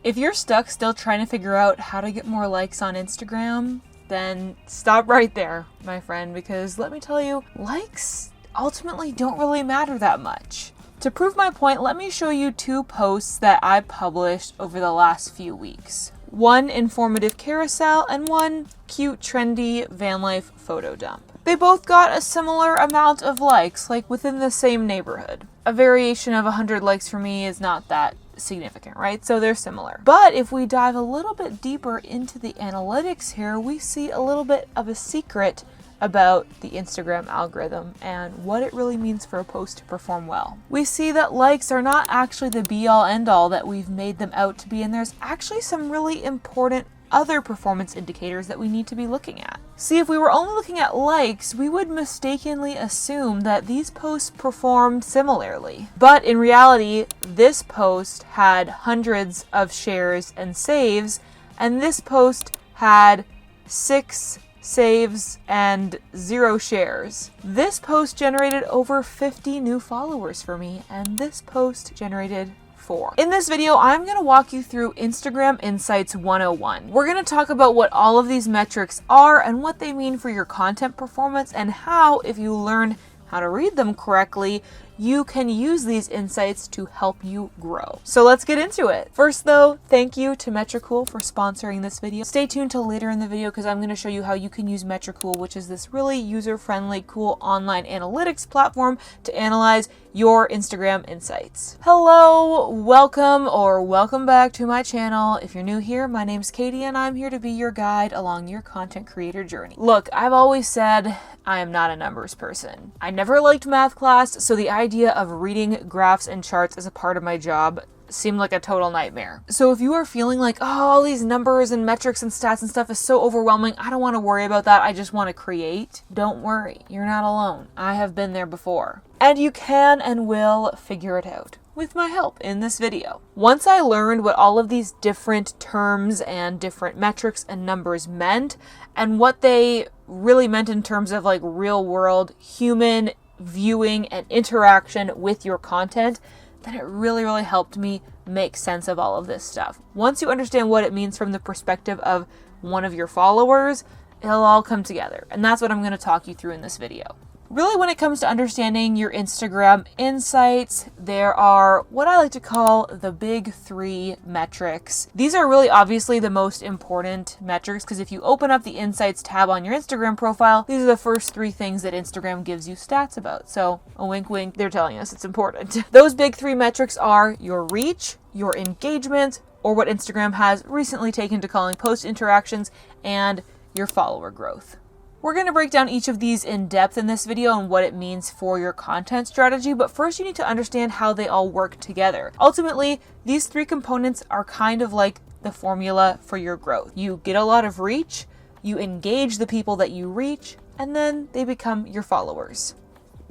If you're stuck still trying to figure out how to get more likes on Instagram, then stop right there, my friend, because let me tell you, likes ultimately don't really matter that much. To prove my point, let me show you 2 posts that I published over the last few weeks. One informative carousel and one cute, trendy van life photo dump. They both got a similar amount of likes, like within the same neighborhood. A variation of 100 likes for me is not that significant, right? So they're similar. But if we dive a little bit deeper into the analytics here, we see a little bit of a secret about the Instagram algorithm and what it really means for a post to perform well. We see that likes are not actually the be-all end-all that we've made them out to be, and there's actually some really important other performance indicators that we need to be looking at. See, if we were only looking at likes, we would mistakenly assume that these posts performed similarly. But in reality, this post had hundreds of shares and saves, and this post had 6 saves and 0 shares. This post generated over 50 new followers for me, and this post generated 4. In this video, I'm going to walk you through Instagram Insights 101. We're going to talk about what all of these metrics are and what they mean for your content performance, and how, if you learn how to read them correctly, you can use these insights to help you grow. So let's get into it. First though, thank you to Metricool for sponsoring this video. Stay tuned till later in the video because I'm going to show you how you can use Metricool, which is this really user-friendly, cool online analytics platform to analyze your Instagram insights. Hello, welcome back to my channel. If you're new here, my name's Katie and I'm here to be your guide along your content creator journey. Look, I've always said I am not a numbers person. I never liked math class, so the idea of reading graphs and charts as a part of my job seemed like a total nightmare. So if you are feeling like, oh, all these numbers and metrics and stats and stuff is so overwhelming, I don't want to worry about that, I just want to create, don't worry, you're not alone. I have been there before. And you can and will figure it out with my help in this video. Once I learned what all of these different terms and different metrics and numbers meant, and what they really meant in terms of like real world human viewing and interaction with your content, then it really helped me make sense of all of this stuff. Once you understand what it means from the perspective of one of your followers, it'll all come together. And that's what I'm going to talk you through in this video. Really, when it comes to understanding your Instagram insights, there are what I like to call the big 3 metrics. These are really obviously the most important metrics because if you open up the Insights tab on your Instagram profile, these are the first 3 things that Instagram gives you stats about. So a wink wink, they're telling us it's important. Those big 3 metrics are your reach, your engagement, or what Instagram has recently taken to calling post interactions, and your follower growth. We're going to break down each of these in depth in this video and what it means for your content strategy, but first you need to understand how they all work together. Ultimately, these 3 components are kind of like the formula for your growth. You get a lot of reach, you engage the people that you reach, and then they become your followers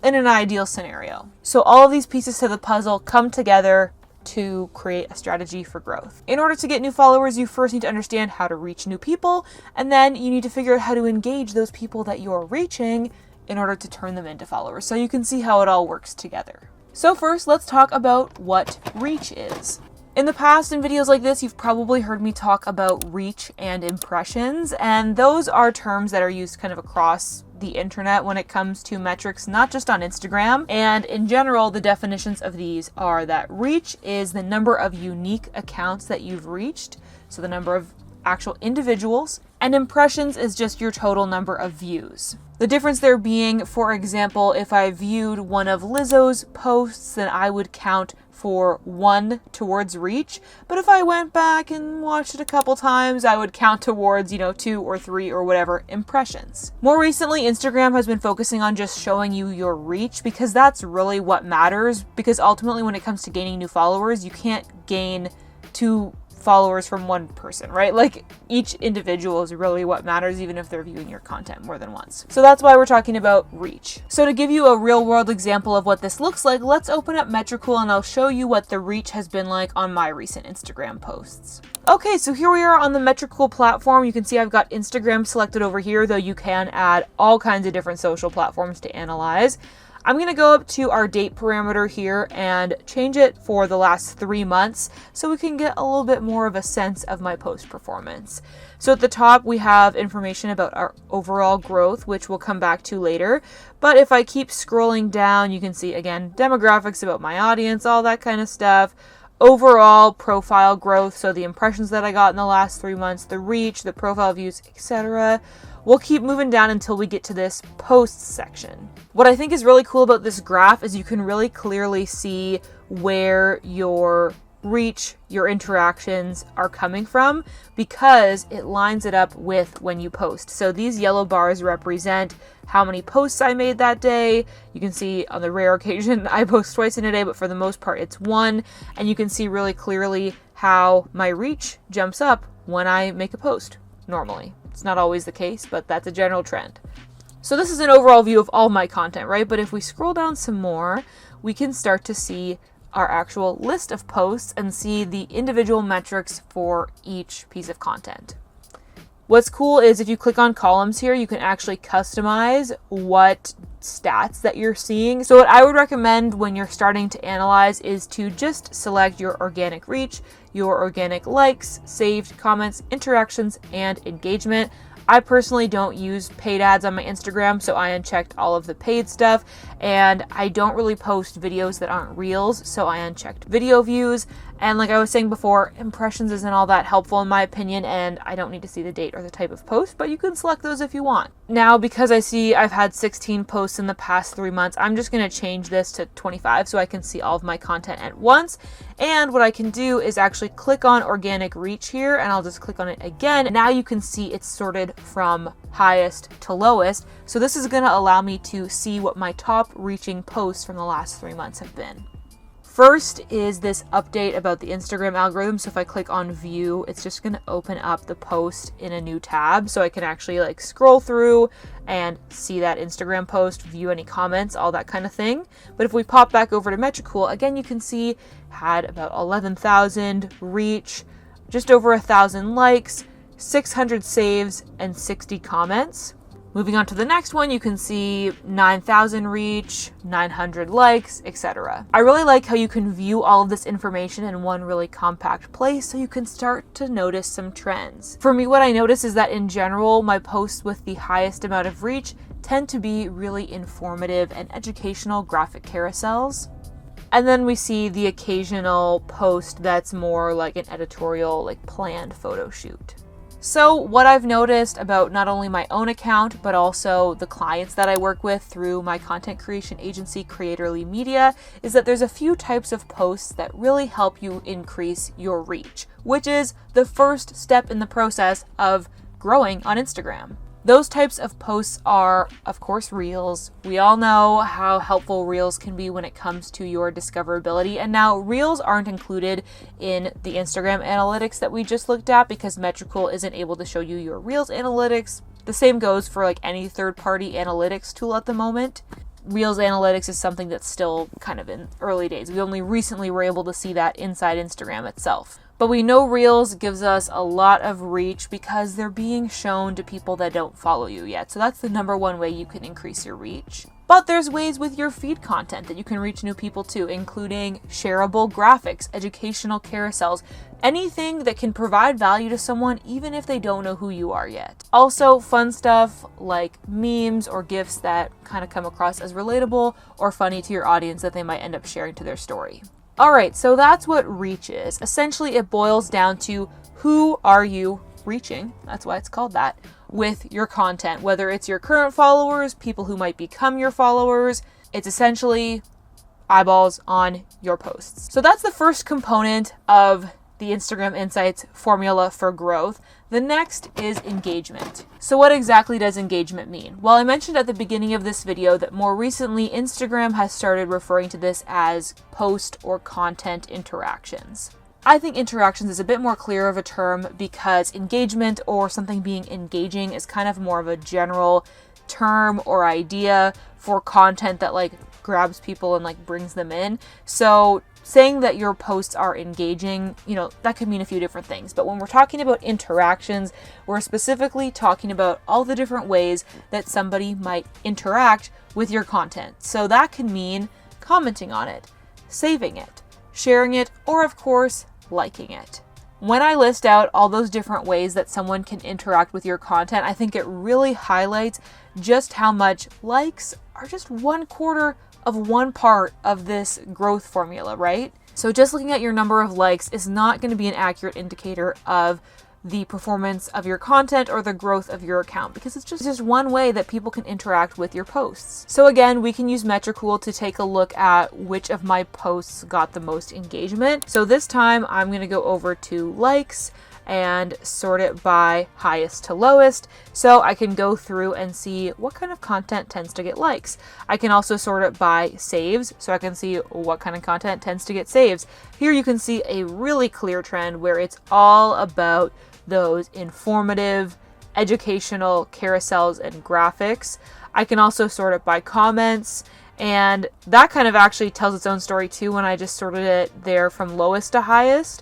in an ideal scenario. So all of these pieces to the puzzle come together to create a strategy for growth. In order to get new followers, you first need to understand how to reach new people, and then you need to figure out how to engage those people that you're reaching in order to turn them into followers. So you can see how it all works together. So first, let's talk about what reach is. In the past, in videos like this, you've probably heard me talk about reach and impressions, and those are terms that are used kind of across the internet when it comes to metrics, not just on Instagram. And in general, the definitions of these are that reach is the number of unique accounts that you've reached, so the number of actual individuals, and impressions is just your total number of views. The difference there being, for example, if I viewed one of Lizzo's posts, then I would count for 1 towards reach, but if I went back and watched it a couple times, I would count towards, 2 or 3 or whatever impressions. More recently, Instagram has been focusing on just showing you your reach because that's really what matters, because ultimately when it comes to gaining new followers, you can't gain 2 followers from one person, right? Like each individual is really what matters, even if they're viewing your content more than once. So that's why we're talking about reach. So to give you a real world example of what this looks like, let's open up Metricool and I'll show you what the reach has been like on my recent Instagram posts. Okay, so here we are on the Metricool platform. You can see I've got Instagram selected over here, though you can add all kinds of different social platforms to analyze. I'm going to go up to our date parameter here and change it for the last 3 months so we can get a little bit more of a sense of my post performance. So at the top, we have information about our overall growth, which we'll come back to later. But if I keep scrolling down, you can see, again, demographics about my audience, all that kind of stuff. Overall profile growth, so the impressions that I got in the last 3 months, the reach, the profile views, etc. We'll keep moving down until we get to this posts section. What I think is really cool about this graph is you can really clearly see where your reach, your interactions are coming from because it lines it up with when you post. So these yellow bars represent how many posts I made that day. You can see on the rare occasion I post twice in a day, but for the most part it's one. And you can see really clearly how my reach jumps up when I make a post normally. It's not always the case, but that's a general trend. So this is an overall view of all my content, right? But if we scroll down some more, we can start to see our actual list of posts and see the individual metrics for each piece of content. What's cool is if you click on columns here, you can actually customize what stats that you're seeing. So what I would recommend when you're starting to analyze is to just select your organic reach, your organic likes, saved comments, interactions, and engagement. I personally don't use paid ads on my Instagram, so I unchecked all of the paid stuff, and I don't really post videos that aren't reels, so I unchecked video views. And like I was saying before, impressions isn't all that helpful in my opinion, and I don't need to see the date or the type of post, but you can select those if you want. Now, because I see I've had 16 posts in the past 3 months, I'm just going to change this to 25 so I can see all of my content at once. And what I can do is actually click on organic reach here, and I'll just click on it again. Now you can see it's sorted from highest to lowest. So this is going to allow me to see what my top reaching posts from the last 3 months have been. First is this update about the Instagram algorithm. So if I click on view, it's just going to open up the post in a new tab. So I can actually like scroll through and see that Instagram post, view any comments, all that kind of thing. But if we pop back over to Metricool, again, you can see had about 11,000 reach, just over 1,000 likes, 600 saves, and 60 comments. Moving on to the next one, you can see 9,000 reach, 900 likes, etc. I really like how you can view all of this information in one really compact place so you can start to notice some trends. For me, what I notice is that in general, my posts with the highest amount of reach tend to be really informative and educational graphic carousels. And then we see the occasional post that's more like an editorial, like planned photo shoot. So what I've noticed about not only my own account, but also the clients that I work with through my content creation agency, Creatorly Media, is that there's a few types of posts that really help you increase your reach, which is the first step in the process of growing on Instagram. Those types of posts are, of course, Reels. We all know how helpful Reels can be when it comes to your discoverability. And now Reels aren't included in the Instagram analytics that we just looked at because Metricool isn't able to show you your Reels analytics. The same goes for like any third-party analytics tool at the moment. Reels analytics is something that's still kind of in early days. We only recently were able to see that inside Instagram itself. But we know Reels gives us a lot of reach because they're being shown to people that don't follow you yet. So that's the number one way you can increase your reach. But there's ways with your feed content that you can reach new people too, including shareable graphics, educational carousels, anything that can provide value to someone even if they don't know who you are yet. Also, fun stuff like memes or GIFs that kind of come across as relatable or funny to your audience that they might end up sharing to their story. All right, so that's what reach is. Essentially, it boils down to who are you reaching, that's why it's called that, with your content. Whether it's your current followers, people who might become your followers, it's essentially eyeballs on your posts. So that's the first component of the Instagram Insights formula for growth. The next is engagement. So what exactly does engagement mean? Well, I mentioned at the beginning of this video that more recently Instagram has started referring to this as post or content interactions. I think interactions is a bit more clear of a term because engagement or something being engaging is kind of more of a general term or idea for content that like grabs people and like brings them in. So saying that your posts are engaging, that could mean a few different things. But when we're talking about interactions, we're specifically talking about all the different ways that somebody might interact with your content. So that can mean commenting on it, saving it, sharing it, or of course, liking it. When I list out all those different ways that someone can interact with your content, I think it really highlights just how much likes are just 1/4 of one part of this growth formula, right? So just looking at your number of likes is not going to be an accurate indicator of the performance of your content or the growth of your account, because it's just one way that people can interact with your posts. So again, we can use Metricool to take a look at which of my posts got the most engagement. So this time I'm going to go over to likes and sort it by highest to lowest, so I can go through and see what kind of content tends to get likes. I can also sort it by saves, so I can see what kind of content tends to get saves. Here you can see a really clear trend where it's all about those informative, educational carousels and graphics. I can also sort it by comments, and that kind of actually tells its own story too. When I just sorted it there from lowest to highest,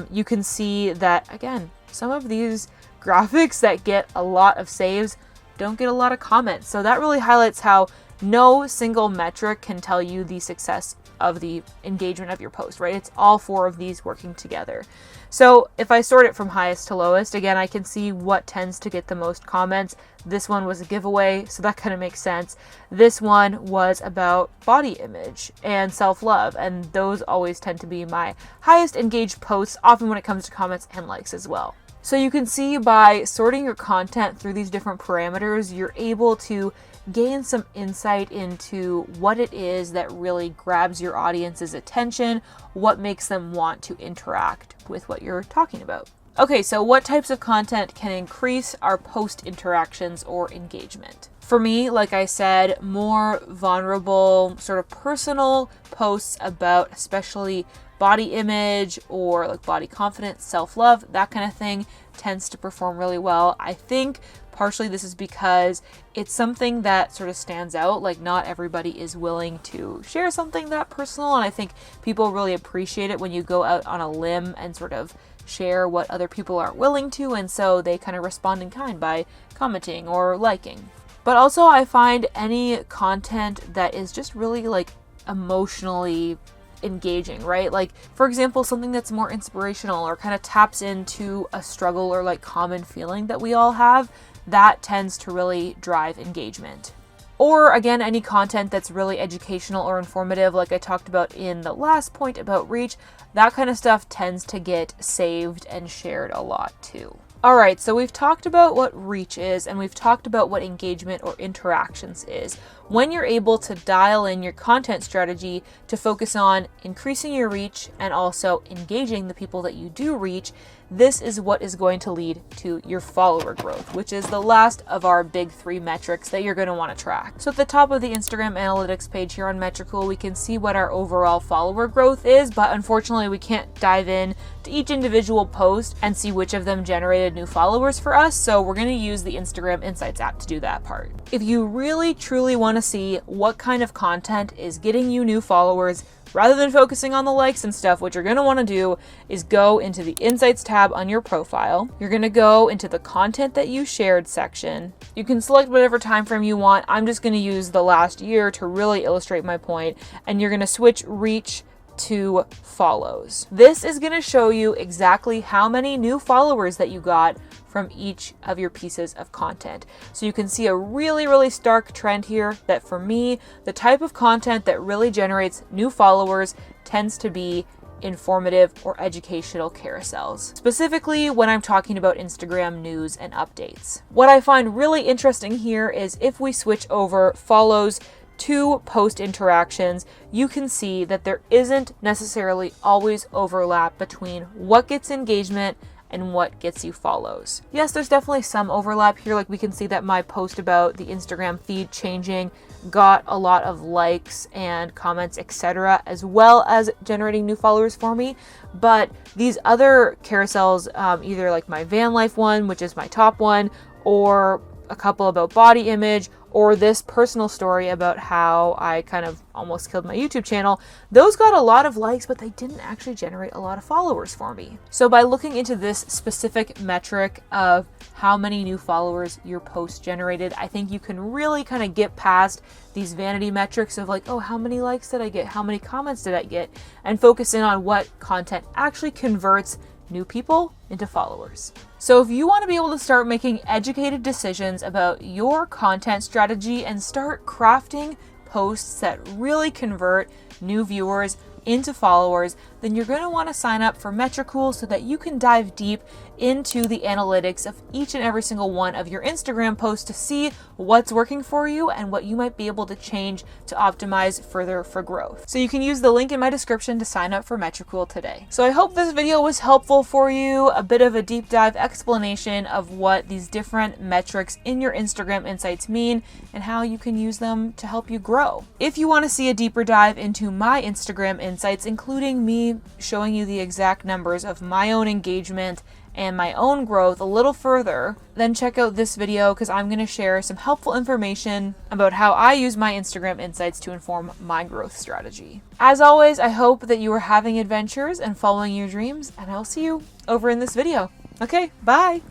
you can see that, again, some of these graphics that get a lot of saves don't get a lot of comments. So that really highlights how no single metric can tell you the success of the engagement of your post, right? It's all 4 of these working together. So if I sort it from highest to lowest, again, I can see what tends to get the most comments. This one was a giveaway, so that kind of makes sense. This one was about body image and self-love, and those always tend to be my highest engaged posts, often when it comes to comments and likes as well. So you can see by sorting your content through these different parameters, you're able to gain some insight into what it is that really grabs your audience's attention, what makes them want to interact with what you're talking about. Okay, so what types of content can increase our post interactions or engagement? For me, like I said, more vulnerable, sort of personal posts about especially body image or like body confidence, self-love, that kind of thing tends to perform really well. I think partially this is because it's something that sort of stands out. Like, not everybody is willing to share something that personal, and I think people really appreciate it when you go out on a limb and sort of share what other people aren't willing to, and so they kind of respond in kind by commenting or liking. But also I find any content that is just really like emotionally engaging, right? Like, for example, something that's more inspirational or kind of taps into a struggle or like common feeling that we all have, that tends to really drive engagement. Or again, any content that's really educational or informative, like I talked about in the last point about reach, that kind of stuff tends to get saved and shared a lot too. All right, so we've talked about what reach is, and we've talked about what engagement or interactions is. When you're able to dial in your content strategy to focus on increasing your reach and also engaging the people that you do reach, this is what is going to lead to your follower growth, which is the last of our big 3 metrics that you're going to want to track. So at the top of the Instagram analytics page here on Metricool, we can see what our overall follower growth is, but unfortunately we can't dive in to each individual post and see which of them generated new followers for us. So we're going to use the Instagram Insights app to do that part. If you really truly want to see what kind of content is getting you new followers, rather than focusing on the likes and stuff, what you're going to want to do is go into the Insights tab on your profile. You're going to go into the content that you shared section. You can select whatever time frame you want. I'm just going to use the last year to really illustrate my point. And you're going to switch reach to follows. This is going to show you exactly how many new followers that you got from each of your pieces of content. So you can see a really stark trend here that for me, the type of content that really generates new followers tends to be informative or educational carousels, specifically when I'm talking about Instagram news and updates. What I find really interesting here is if we switch over follows to post interactions, you can see that there isn't necessarily always overlap between what gets engagement and what gets you follows. Yes, there's definitely some overlap here. Like, we can see that my post about the Instagram feed changing got a lot of likes and comments, etc., as well as generating new followers for me. But these other carousels, either like my van life one, which is my top one, or a couple about body image, or this personal story about how I kind of almost killed my YouTube channel, those got a lot of likes, but they didn't actually generate a lot of followers for me. So by looking into this specific metric of how many new followers your post generated, I think you can really kind of get past these vanity metrics of like, oh, how many likes did I get? How many comments did I get? And focus in on what content actually converts new people into followers. So if you want to be able to start making educated decisions about your content strategy and start crafting posts that really convert new viewers into followers, then you're going to want to sign up for Metricool so that you can dive deep into the analytics of each and every single one of your Instagram posts to see what's working for you and what you might be able to change to optimize further for growth. So you can use the link in my description to sign up for Metricool today. So I hope this video was helpful for you, a bit of a deep dive explanation of what these different metrics in your Instagram insights mean and how you can use them to help you grow. If you want to see a deeper dive into my Instagram insights, including me showing you the exact numbers of my own engagement and my own growth a little further, then check out this video because I'm going to share some helpful information about how I use my Instagram insights to inform my growth strategy. As always, I hope that you are having adventures and following your dreams, and I'll see you over in this video. Okay, bye!